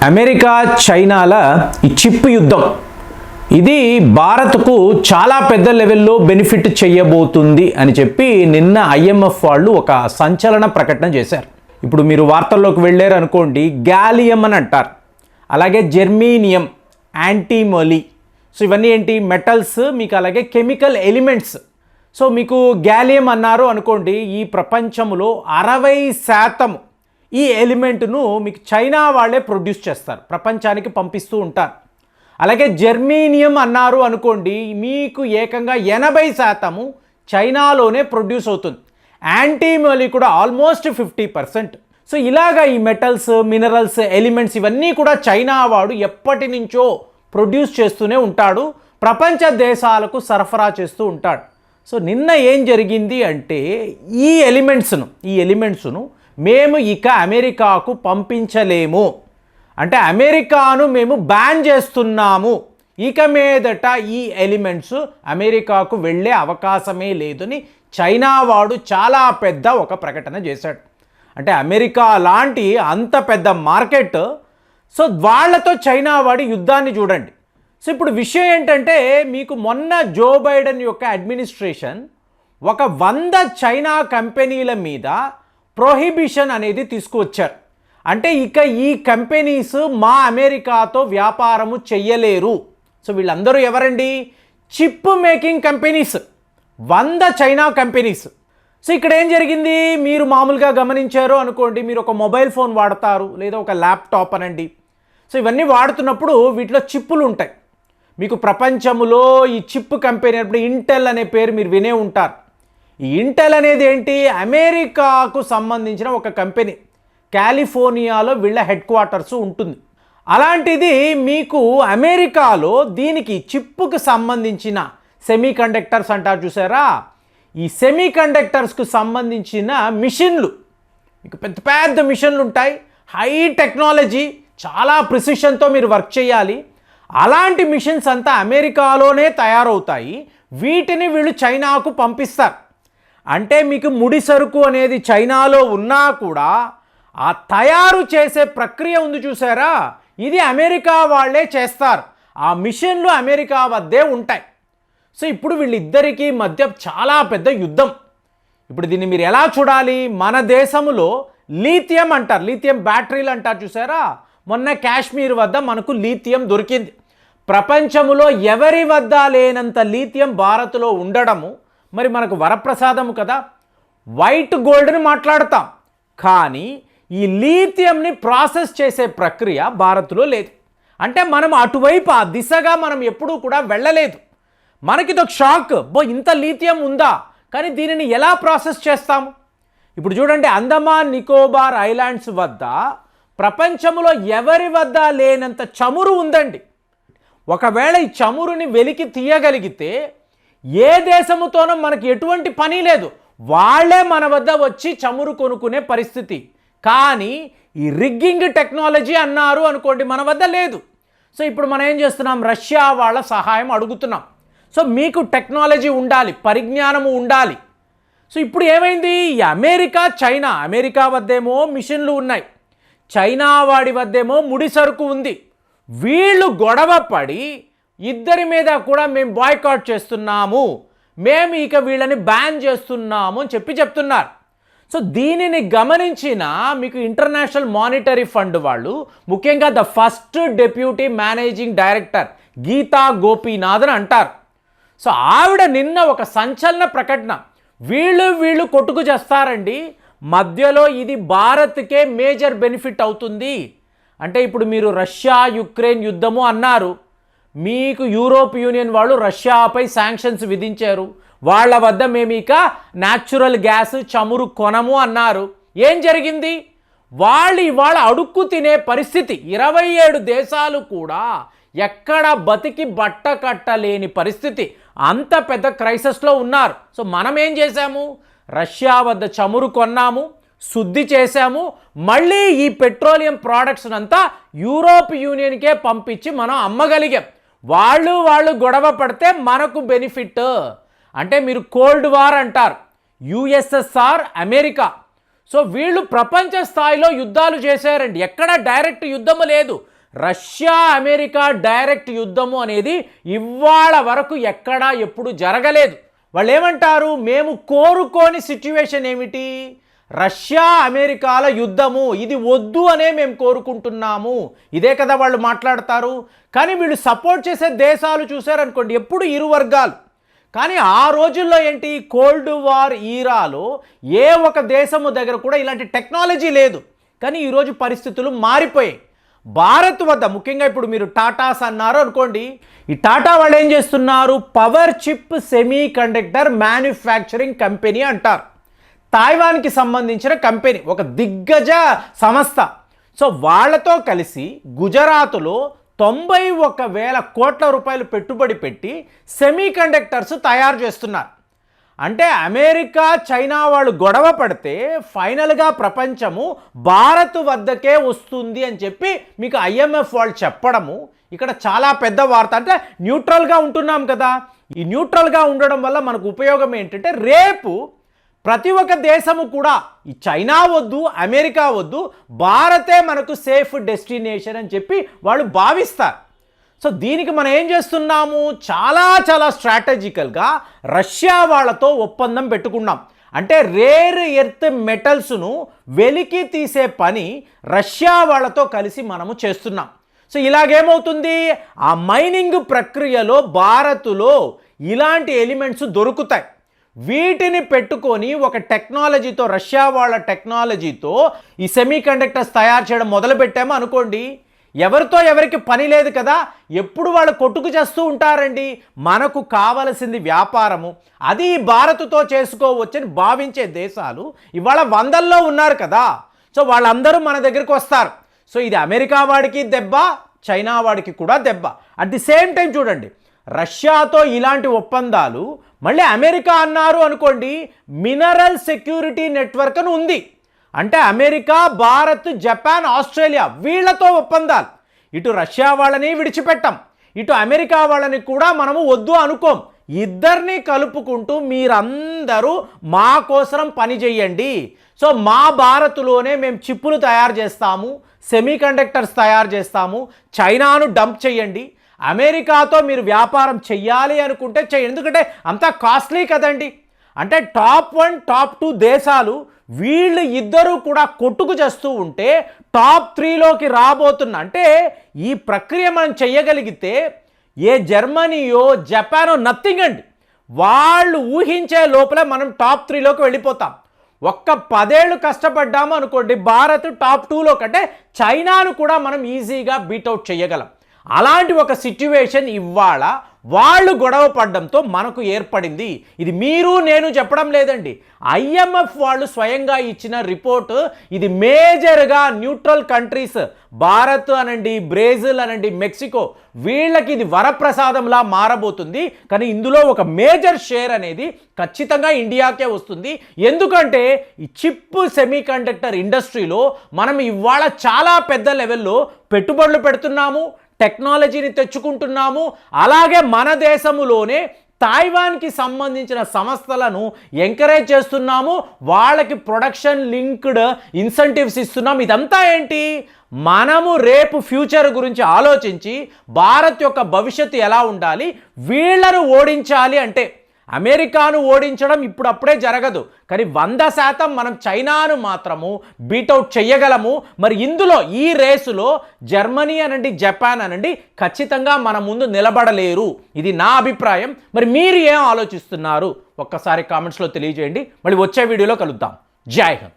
America చైనాల ఈ chip యుద్ధం ఇది భారత్కు చాలా పెద్ద లెవెల్లో బెనిఫిట్ చేయబోతుంది అని చెప్పి నిన్న ఐఎంఎఫ్ వాళ్ళు ఒక సంచలన ప్రకటన చేశారు. ఇప్పుడు మీరు వార్తల్లోకి వెళ్ళారు అనుకోండి, గ్యాలియం అని అంటారు, అలాగే జెర్మీనియం, యాంటీమోలీ. సో ఇవన్నీ ఏంటి? మెటల్స్, మీకు అలాగే కెమికల్ ఎలిమెంట్స్. సో మీకు గ్యాలియం అన్నారు అనుకోండి, ఈ ప్రపంచంలో 60% ఈ ఎలిమెంట్ను మీకు చైనా వాళ్ళే ప్రొడ్యూస్ చేస్తారు, ప్రపంచానికి పంపిస్తూ ఉంటారు. అలాగే జెర్మీనియం అన్నారు అనుకోండి, మీకు ఏకంగా 80% చైనాలోనే ప్రొడ్యూస్ అవుతుంది. యాంటీమోలీ కూడా ఆల్మోస్ట్ 50%. సో ఇలాగా ఈ మెటల్స్, మినరల్స్, ఎలిమెంట్స్ ఇవన్నీ కూడా చైనా వాడు ఎప్పటి నుంచో ప్రొడ్యూస్ చేస్తూనే ఉంటాడు, ప్రపంచ దేశాలకు సరఫరా చేస్తూ ఉంటాడు. సో నిన్న ఏం జరిగింది అంటే, ఈ ఎలిమెంట్స్ను మేము ఇక అమెరికాకు పంపించలేము, అంటే అమెరికాను మేము బ్యాన్ చేస్తున్నాము, ఇక మీదట ఈ ఎలిమెంట్స్ అమెరికాకు వెళ్ళే అవకాశమే లేదని చైనా వాడు చాలా పెద్ద ఒక ప్రకటన చేశాడు. అంటే అమెరికా లాంటి అంత పెద్ద మార్కెట్, సో వాళ్ళతో చైనా వాడి యుద్ధాన్ని చూడండి. సో ఇప్పుడు విషయం ఏంటంటే, మీకు మొన్న జో బైడెన్ యొక్క అడ్మినిస్ట్రేషన్ ఒక 100 చైనా కంపెనీల మీద ప్రొహిబిషన్ అనేది తీసుకువచ్చారు. అంటే ఇక ఈ కంపెనీస్ మా అమెరికాతో వ్యాపారము చెయ్యలేరు. సో వీళ్ళందరూ ఎవరండి? Chip making companies, 100 China companies. So ఇక్కడ ఏం జరిగింది, మీరు మామూలుగా గమనించారు అనుకోండి, మీరు ఒక మొబైల్ ఫోన్ వాడతారు, లేదా ఒక ల్యాప్టాప్ అనండి. సో ఇవన్నీ వాడుతున్నప్పుడు వీటిలో చిప్పులు ఉంటాయి. మీకు ప్రపంచంలో ఈ చిప్ కంపెనీ అంటే ఇంటెల్ అనే పేరు మీరు వినే ఉంటారు. ఈ ఇంటెల్ అనేది ఏంటి? అమెరికాకు సంబంధించిన ఒక కంపెనీ, కాలిఫోర్నియాలో వీళ్ళ హెడ్ క్వార్టర్స్ ఉంటుంది. అలాంటిది మీకు అమెరికాలో దీనికి చిప్పుకు సంబంధించిన సెమీ కండక్టర్స్ అంటారు చూసారా, ఈ సెమీ కండక్టర్స్కు సంబంధించిన మిషన్లు, మీకు పెద్ద పెద్ద మిషన్లు ఉంటాయి, హై టెక్నాలజీ, చాలా ప్రిసిషన్తో మీరు వర్క్ చేయాలి. అలాంటి మిషన్స్ అంతా అమెరికాలోనే తయారవుతాయి, వీటిని వీళ్ళు చైనాకు పంపిస్తారు. అంటే మీకు ముడి సరుకు అనేది చైనాలో ఉన్నా కూడా ఆ తయారు చేసే ప్రక్రియ ఉంది చూసారా, ఇది అమెరికా వాళ్ళే చేస్తారు, ఆ మిషన్లు అమెరికా వద్దే ఉంటాయి. సో ఇప్పుడు వీళ్ళిద్దరికీ మధ్య చాలా పెద్ద యుద్ధం. ఇప్పుడు దీన్ని మీరు ఎలా చూడాలి? మన దేశంలో లీథియం అంటారు, లీథియం బ్యాటరీలు అంటారు చూసారా, మొన్న కాశ్మీర్ వద్ద మనకు లీథియం దొరికింది. ప్రపంచంలో ఎవరి వద్ద లేనంత లీథియం భారత్లో ఉండడము మరి మనకు వరప్రసాదము కదా. వైట్ గోల్డ్ని మాట్లాడతాం, కానీ ఈ లీథియంని ప్రాసెస్ చేసే ప్రక్రియ భారత్లో లేదు. అంటే మనం అటువైపు ఆ దిశగా మనం ఎప్పుడూ కూడా వెళ్ళలేదు. మనకి ఒక షాక్, ఇంత లీథియం ఉందా, కానీ దీనిని ఎలా ప్రాసెస్ చేస్తాము? ఇప్పుడు చూడండి, అండమాన్ నికోబార్ ఐలాండ్స్ వద్ద ప్రపంచంలో ఎవరి వద్ద లేనంత చమురు ఉందండి. ఒకవేళ ఈ చమురుని వెలికి తీయగలిగితే ఏ దేశముతోనో మనకి ఎటువంటి పని లేదు, వాళ్ళే మన వద్ద వచ్చి చమురు కొనుక్కునే పరిస్థితి. కానీ ఈ రిగ్గింగ్ టెక్నాలజీ అన్నారు అనుకోండి, మన వద్ద లేదు. సో ఇప్పుడు మనం ఏం చేస్తున్నాం? రష్యా వాళ్ళ సహాయం అడుగుతున్నాం. సో మీకు టెక్నాలజీ ఉండాలి, పరిజ్ఞానము ఉండాలి. సో ఇప్పుడు ఏమైంది? ఈ అమెరికా వద్దేమో మిషన్లు ఉన్నాయి, చైనా వాడి వద్దేమో ముడి సరుకు ఉంది. వీళ్ళు గొడవ పడి ఇద్దరి మీద కూడా మేము బాయ్కాట్ చేస్తున్నాము, మేము ఇక వీళ్ళని బ్యాన్ చేస్తున్నాము అని చెప్తున్నారు. సో దీనిని గమనించిన మీకు ఇంటర్నేషనల్ మానిటరీ ఫండ్ వాళ్ళు, ముఖ్యంగా the first deputy managing director Gita Gopinathan అంటారు. సో ఆవిడ నిన్న ఒక సంచలన ప్రకటన, వీళ్ళు కొట్టుకు చేస్తారండి, మధ్యలో ఇది భారత్కే మేజర్ బెనిఫిట్ అవుతుంది. అంటే ఇప్పుడు మీరు రష్యా యుక్రెయిన్ యుద్ధము అన్నారు, మీకు యూరోప్ యూనియన్ వాళ్ళు రష్యాపై శాంక్షన్స్ విధించారు, వాళ్ళ వద్ద మేము ఇక న్యాచురల్ గ్యాస్, చమురు కొనము అన్నారు. ఏం జరిగింది? వాళ్ళు ఇవాళ అడుక్కు తినే పరిస్థితి. 27 దేశాలు కూడా ఎక్కడ బతికి బట్ట కట్టలేని పరిస్థితి, అంత పెద్ద క్రైసిస్లో ఉన్నారు. సో మనం ఏం చేశాము? రష్యా వద్ద చమురు కొన్నాము, శుద్ధి చేశాము, మళ్ళీ ఈ పెట్రోలియం ప్రోడక్ట్స్ అంతా యూరోప్ యూనియన్కే పంపించి మనం అమ్మగలిగాం. వాళ్ళు గొడవ పడితే మనకు బెనిఫిట్. అంటే మీరు కోల్డ్ వార్ అంటారు, యుఎస్ఎస్ఆర్, అమెరికా. సో వీళ్ళు ప్రపంచ స్థాయిలో యుద్ధాలు చేశారండి, ఎక్కడ డైరెక్ట్ యుద్ధము లేదు, రష్యా అమెరికా డైరెక్ట్ యుద్ధము అనేది ఇవాళ వరకు ఎక్కడా ఎప్పుడు జరగలేదు. వాళ్ళు ఏమంటారు, మేము కోరుకోని సిచ్యువేషన్ ఏమిటి, రష్యా అమెరికాల యుద్ధము, ఇది వద్దు అనే మేము కోరుకుంటున్నాము, ఇదే కదా వాళ్ళు మాట్లాడతారు. కానీ వీళ్ళు సపోర్ట్ చేసే దేశాలు చూశారనుకోండి ఎప్పుడు ఇరు వర్గాలు. కానీ ఆ రోజుల్లో ఏంటి, కోల్డ్ వార్ ఈరాలో ఏ ఒక దేశము దగ్గర కూడా ఇలాంటి టెక్నాలజీ లేదు. కానీ ఈరోజు పరిస్థితులు మారిపోయాయి. భారత్ వద్ద ముఖ్యంగా ఇప్పుడు మీరు టాటాస్ అన్నారు అనుకోండి, ఈ టాటా వాళ్ళు ఏం చేస్తున్నారు, power chip semi conductor manufacturing company అంటారు. తైవాన్కి సంబంధించిన కంపెనీ, ఒక దిగ్గజ సంస్థ. సో వాళ్ళతో కలిసి గుజరాత్లో 91,000 కోట్ల రూపాయలు పెట్టుబడి పెట్టి సెమీ కండక్టర్స్ తయారు చేస్తున్నారు. అంటే అమెరికా చైనా వాళ్ళు గొడవ పడితే ఫైనల్గా ప్రపంచము భారత్ వద్దకే వస్తుంది అని చెప్పి మీకు ఐఎంఎఫ్ వాళ్ళు చెప్పడము ఇక్కడ చాలా పెద్ద వార్త. అంటే న్యూట్రల్గా ఉంటున్నాం కదా, ఈ న్యూట్రల్గా ఉండడం వల్ల మనకు ఉపయోగం ఏంటంటే రేపు ప్రతి ఒక్క దేశము కూడా ఈ చైనా వద్దు అమెరికా వద్దు, భారతే మనకు సేఫ్ డెస్టినేషన్ అని చెప్పి వాళ్ళు భావిస్తారు. సో దీనికి మనం ఏం చేస్తున్నాము, చాలా స్ట్రాటజికల్గా రష్యా వాళ్ళతో ఒప్పందం పెట్టుకున్నాం. అంటే రేర్ ఎర్త్ మెటల్స్ను వెలికి తీసే పని రష్యా వాళ్ళతో కలిసి మనము చేస్తున్నాం. సో ఇలాగేమవుతుంది, ఆ మైనింగ్ ప్రక్రియలో భారత్లో ఇలాంటి ఎలిమెంట్స్ దొరుకుతాయి. వీటిని పెట్టుకొని ఒక టెక్నాలజీతో, రష్యా వాళ్ళ టెక్నాలజీతో ఈ సెమీ కండక్టర్స్ తయారు చేయడం మొదలుపెట్టామో అనుకోండి, ఎవరితో ఎవరికి పని లేదు కదా, ఎప్పుడు వాళ్ళు కొట్టుకు చేస్తూ ఉంటారండి. మనకు కావలసింది వ్యాపారము, అది భారత్తో చేసుకోవచ్చని భావించే దేశాలు ఇవాళ 100ల్లో ఉన్నారు కదా. సో వాళ్ళందరూ మన దగ్గరికి వస్తారు. సో ఇది అమెరికా వాడికి దెబ్బ, చైనా వాడికి కూడా దెబ్బ. అట్ ది సేమ్ టైం చూడండి, రష్యాతో ఇలాంటి ఒప్పందాలు మళ్ళీ అమెరికా అన్నారు అనుకోండి, మినరల్ సెక్యూరిటీ నెట్వర్క్ అని ఉంది. అంటే అమెరికా, భారత్, జపాన్, ఆస్ట్రేలియా వీళ్లతో ఒప్పందాలు. ఇటు రష్యా వాళ్ళని విడిచిపెట్టాం, ఇటు అమెరికా వాళ్ళని కూడా మనము వద్దు అనుకోం. ఇద్దరిని కలుపుకుంటూ మీరందరూ మా కోసం పని చేయండి. సో మా భారత్లోనే మేము చిప్పులు తయారు చేస్తాము, సెమీ కండక్టర్స్ తయారు చేస్తాము, చైనాను డంప్ చేయండి, అమెరికాతో మీరు వ్యాపారం చెయ్యాలి అనుకుంటే చేయండి, ఎందుకంటే అంతా కాస్ట్లీ కదండి. అంటే టాప్ 1 టాప్ 2 దేశాలు వీళ్ళు ఇద్దరూ కూడా కొట్టుకు చేస్తూ ఉంటే టాప్ 3లోకి రాబోతున్నా. అంటే ఈ ప్రక్రియ మనం చెయ్యగలిగితే ఏ జర్మనీయో జపానో నథింగ్ అండి, వాళ్ళు ఊహించే లోపలే మనం టాప్ 3లోకి వెళ్ళిపోతాం. ఒక్క 10 ఏళ్ళు కష్టపడ్డాము అనుకోండి, భారత్ టాప్ 2లో కంటే చైనాను కూడా మనం ఈజీగా బీట్అవుట్ చేయగలం. అలాంటి ఒక సిచ్యువేషన్ ఇవాళ వాళ్ళు గొడవ పడడంతో మనకు ఏర్పడింది. ఇది మీరు నేను చెప్పడం లేదండి, ఐఎంఎఫ్ వాళ్ళు స్వయంగా ఇచ్చిన రిపోర్టు. ఇది మేజర్గా న్యూట్రల్ కంట్రీస్, భారత్ అనండి, బ్రెజిల్ అనండి, మెక్సికో, వీళ్ళకి ఇది వరప్రసాదంలా మారబోతుంది. కానీ ఇందులో ఒక మేజర్ షేర్ అనేది ఖచ్చితంగా ఇండియాకే వస్తుంది. ఎందుకంటే ఈ చిప్ సెమీ కండక్టర్ ఇండస్ట్రీలో మనం ఇవాళ చాలా పెద్ద లెవెల్లో పెట్టుబడులు పెడుతున్నాము, టెక్నాలజీని తెచ్చుకుంటున్నాము. అలాగే మన దేశములోనే తైవాన్కి సంబంధించిన సంస్థలను ఎంకరేజ్ చేస్తున్నాము, వాళ్ళకి ప్రొడక్షన్ లింక్డ్ ఇన్సెంటివ్స్ ఇస్తున్నాం. ఇదంతా ఏంటి, మనము రేపు ఫ్యూచర్ గురించి ఆలోచించి భారత్ యొక్క భవిష్యత్తు ఎలా ఉండాలి, వీళ్ళను ఓడించాలి. అంటే అమెరికాను ఓడించడం ఇప్పుడప్పుడే జరగదు, కానీ 100% మనం చైనాను మాత్రము బీట్అవుట్ చేయగలము. మరి ఇందులో ఈ రేసులో జర్మనీ అనండి, జపాన్ అనండి ఖచ్చితంగా మన ముందు నిలబడలేరు. ఇది నా అభిప్రాయం. మరి మీరు ఏం ఆలోచిస్తున్నారు ఒక్కసారి కామెంట్స్లో తెలియజేయండి. మళ్ళీ వచ్చే వీడియోలో కలుద్దాం. జై హింద్.